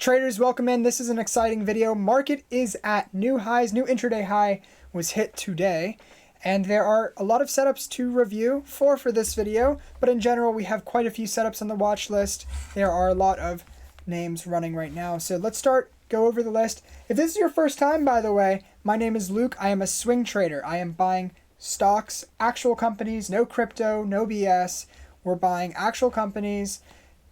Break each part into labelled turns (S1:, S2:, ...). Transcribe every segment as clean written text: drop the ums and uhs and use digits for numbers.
S1: Traders, welcome in. This is an exciting video. Market is at new highs. New intraday high was hit today. And there are a lot of setups to review for this video. But in general, we have quite a few setups on the watch list. There are a lot of names running right now. So let's go over the list. If this is your first time, by the way, my name is Luke. I am a swing trader. I am buying stocks, actual companies, no crypto, no BS. We're buying actual companies.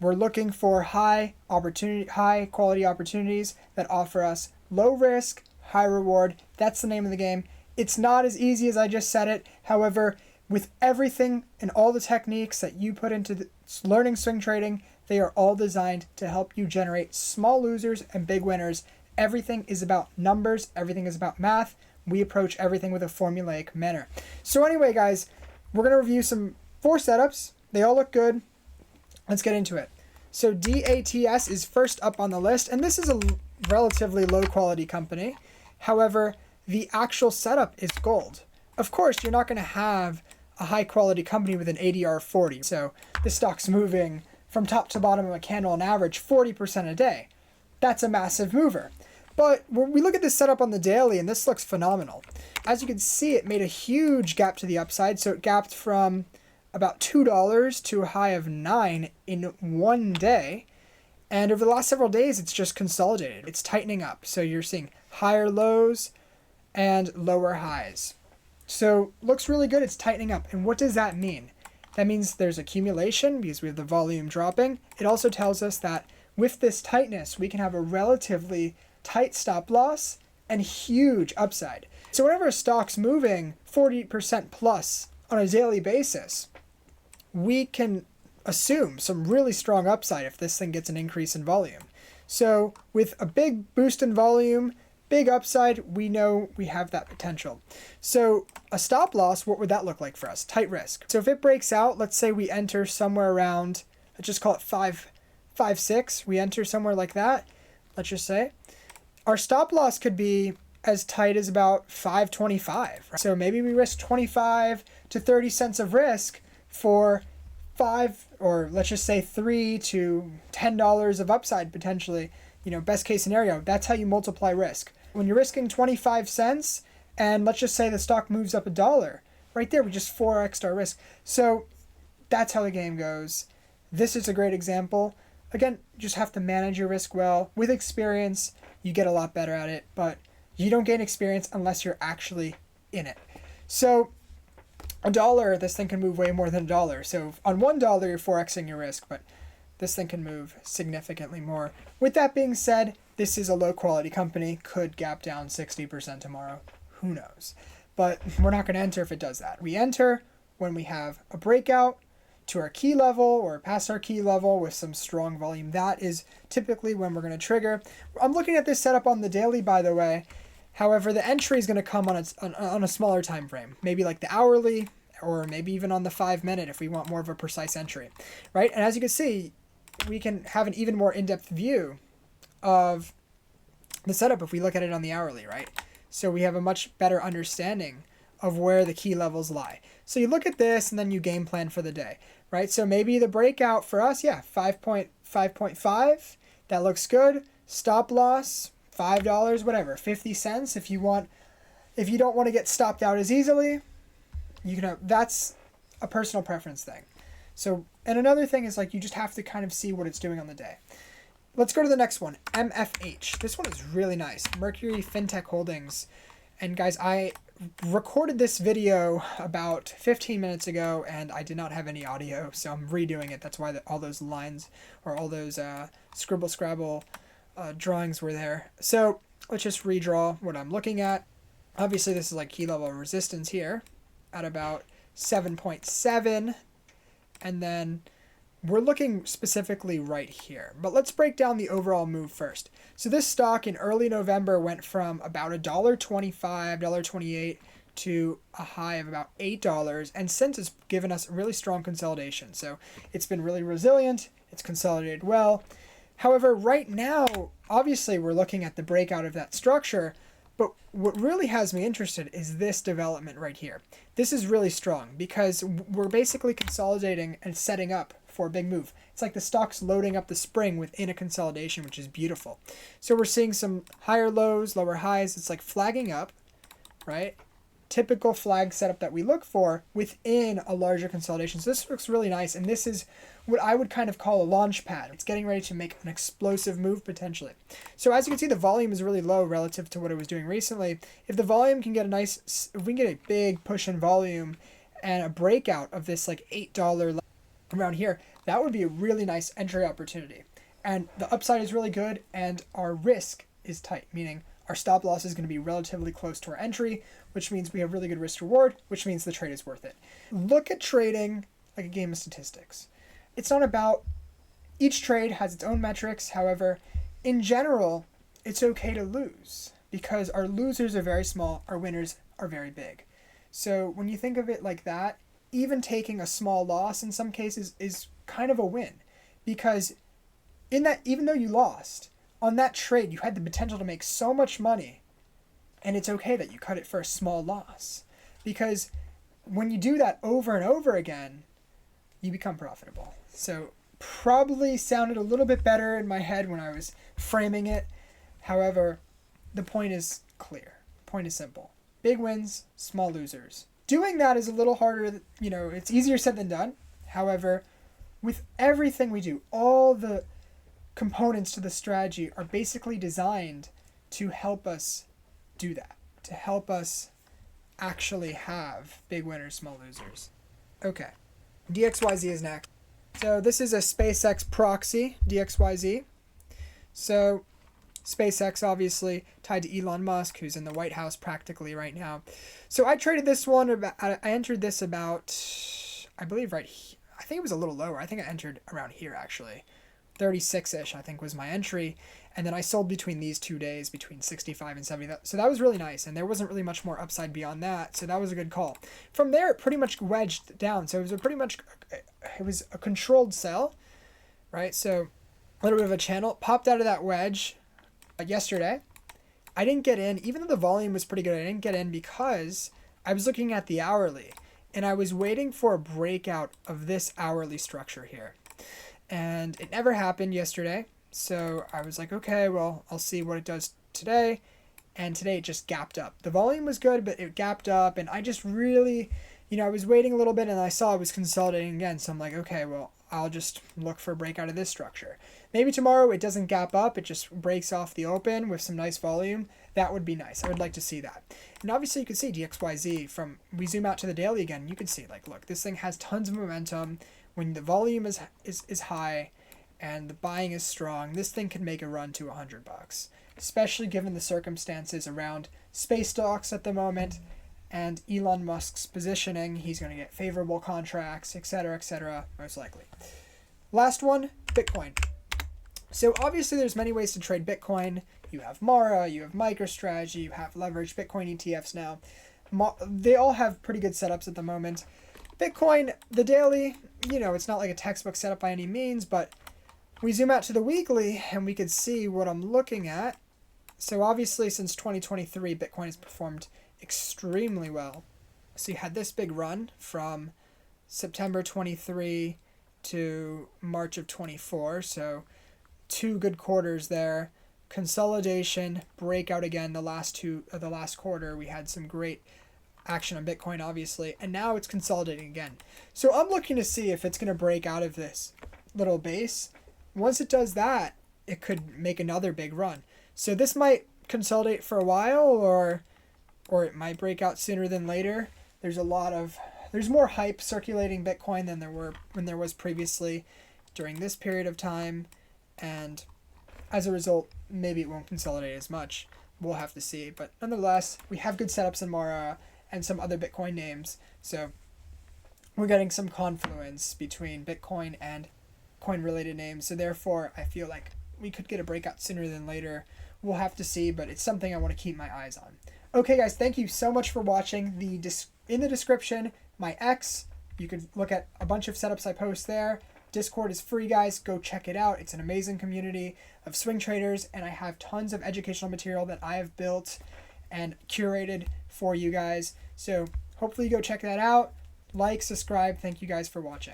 S1: We're looking for high quality opportunities that offer us low risk, high reward. That's the name of the game. It's not as easy as I just said it. However, with everything and all the techniques that you put into learning swing trading, they are all designed to help you generate small losers and big winners. Everything is about numbers. Everything is about math. We approach everything with a formulaic manner. So anyway, guys, we're going to review four setups. They all look good. Let's get into it. So DATS is first up on the list, and this is a relatively low quality company. However, the actual setup is gold. Of course, you're not going to have a high quality company with an ADR of 40. So the stock's moving from top to bottom of a candle on average 40% a day. That's a massive mover. But when we look at this setup on the daily, and this looks phenomenal. As you can see, it made a huge gap to the upside. So it gapped from about $2 to a high of $9 in one day. And over the last several days, it's just consolidated. It's tightening up. So you're seeing higher lows and lower highs. So looks really good. It's tightening up. And what does that mean? That means there's accumulation because we have the volume dropping. It also tells us that with this tightness, we can have a relatively tight stop loss and huge upside. So whenever a stock's moving 40% plus on a daily basis, we can assume some really strong upside if this thing gets an increase in volume. So with a big boost in volume, big upside, we know we have that potential. So a stop loss, what would that look like for us? Tight risk. So if it breaks out, let's say we enter somewhere around, let's just call it 5.6. We enter somewhere like that, let's just say. Our stop loss could be as tight as about 5.25. So maybe we risk 25 to 30 cents of risk for or let's just say $3 to $10 of upside potentially. Best case scenario, that's how you multiply risk. When you're risking 25 cents and let's just say the stock moves up $1, right there we just 4x'd our risk. So that's how the game goes. This is a great example. Again, you just have to manage your risk well. With experience, you get a lot better at it, but you don't gain experience unless you're actually in it. So $1, this thing can move way more than $1. So on $1, you're 4xing your risk, but this thing can move significantly more. With that being said, this is a low quality company, could gap down 60% tomorrow. Who knows? But we're not going to enter if it does that. We enter when we have a breakout to our key level or past our key level with some strong volume. That is typically when we're going to trigger. I'm looking at this setup on the daily, by the way. However, the entry is going to come on a smaller time frame, maybe like the hourly or maybe even on the 5-minute if we want more of a precise entry, right? And as you can see, we can have an even more in-depth view of the setup if we look at it on the hourly, right? So we have a much better understanding of where the key levels lie. So you look at this and then you game plan for the day, right? So maybe the breakout for us, 5.5. That looks good. Stop loss, $5, whatever, 50 cents. If you don't want to get stopped out as easily, that's a personal preference thing. So, and another thing is you just have to kind of see what it's doing on the day. Let's go to the next one, MFH. This one is really nice, Mercury FinTech Holdings. And guys, I recorded this video about 15 minutes ago and I did not have any audio, so I'm redoing it. That's why all those lines or all those scribble scrabble drawings were there. So let's just redraw what I'm looking at. Obviously this is key level resistance here at about 7.7, and then we're looking specifically right here. But let's break down the overall move first. So this stock in early November went from about $1.25, $1.28 to a high of about $8, and since it's given us really strong consolidation. So it's been really resilient, it's consolidated well. However, right now, obviously we're looking at the breakout of that structure, but what really has me interested is this development right here. This is really strong because we're basically consolidating and setting up for a big move. It's like the stock's loading up the spring within a consolidation, which is beautiful. So we're seeing some higher lows, lower highs. It's like flagging up, right? Typical flag setup that we look for within a larger consolidation. So this looks really nice, and this is what I would kind of call a launch pad. It's getting ready to make an explosive move potentially. So as you can see, the volume is really low relative to what it was doing recently. If the volume can get if we can get a big push in volume and a breakout of this like $8 around here, that would be a really nice entry opportunity. And the upside is really good, and our risk is tight, meaning our stop loss is going to be relatively close to our entry, which means we have really good risk reward, which means the trade is worth it. Look at trading like a game of statistics. It's not about, each trade has its own metrics. However, in general, it's okay to lose because our losers are very small, our winners are very big. So when you think of it like that, even taking a small loss in some cases is kind of a win, because in that, even though you lost on that trade, you had the potential to make so much money, and it's okay that you cut it for a small loss, because when you do that over and over again, you become profitable. So probably sounded a little bit better in my head when I was framing it. However, the point is clear. The point is simple. Big wins, small losers. Doing that is a little harder, it's easier said than done. However, with everything we do, all the components to the strategy are basically designed to help us do that, to help us actually have big winners, small losers. Okay, DXYZ is next. So this is a SpaceX proxy, DXYZ. So SpaceX obviously tied to Elon Musk, who's in the White House practically right now. So I traded this one, I entered this about, I believe I think it was a little lower. I think I entered around here actually. 36-ish I think was my entry, and then I sold between these 2 days between 65 and 70. So that was really nice, and there wasn't really much more upside beyond that, so that was a good call. From there it pretty much wedged down, so it was a controlled sell, right? So a little bit of a channel popped out of that wedge yesterday. I didn't get in, even though the volume was pretty good. I didn't get in because I was looking at the hourly, and I was waiting for a breakout of this hourly structure here. And it never happened yesterday, so I was like, okay, well, I'll see what it does today. And today it just gapped up. The volume was good, but it gapped up, and I just really, I was waiting a little bit, and I saw it was consolidating again, so I'm like, okay, well, I'll just look for a breakout of this structure. Maybe tomorrow it doesn't gap up, it just breaks off the open with some nice volume. That would be nice. I would like to see that. And obviously you can see DXYZ we zoom out to the daily again, you can see, like, look, this thing has tons of momentum. When the volume is high and the buying is strong, this thing can make a run to $100, especially given the circumstances around space stocks at the moment and Elon Musk's positioning. He's going to get favorable contracts, etc., most likely. Last one, Bitcoin. So obviously there's many ways to trade Bitcoin. You have Mara, you have MicroStrategy, you have leveraged Bitcoin ETFs now. They all have pretty good setups at the moment. Bitcoin, the daily, it's not like a textbook setup by any means, but we zoom out to the weekly and we could see what I'm looking at. So obviously since 2023, Bitcoin has performed extremely well. So you had this big run from September 23 to March of 24. So 2 good quarters there. Consolidation, breakout again. The last quarter, we had some great action on Bitcoin, obviously, and now it's consolidating again. So I'm looking to see if it's going to break out of this little base. Once it does that, it could make another big run. So this might consolidate for a while, or it might break out sooner than later. There's more hype circulating Bitcoin than there was previously during this period of time, and as a result, maybe it won't consolidate as much. We'll have to see, but nonetheless, we have good setups in Mara and some other Bitcoin names, so we're getting some confluence between Bitcoin and coin-related names, so therefore I feel like we could get a breakout sooner than later. We'll have to see, but it's something I want to keep my eyes on. Okay guys, thank you so much for watching. In the description, my X, you can look at a bunch of setups I post there. Discord is free, guys. Go check it out. It's an amazing community of swing traders, and I have tons of educational material that I have built and curated for you guys. So hopefully you go check that out. Like, subscribe. Thank you guys for watching.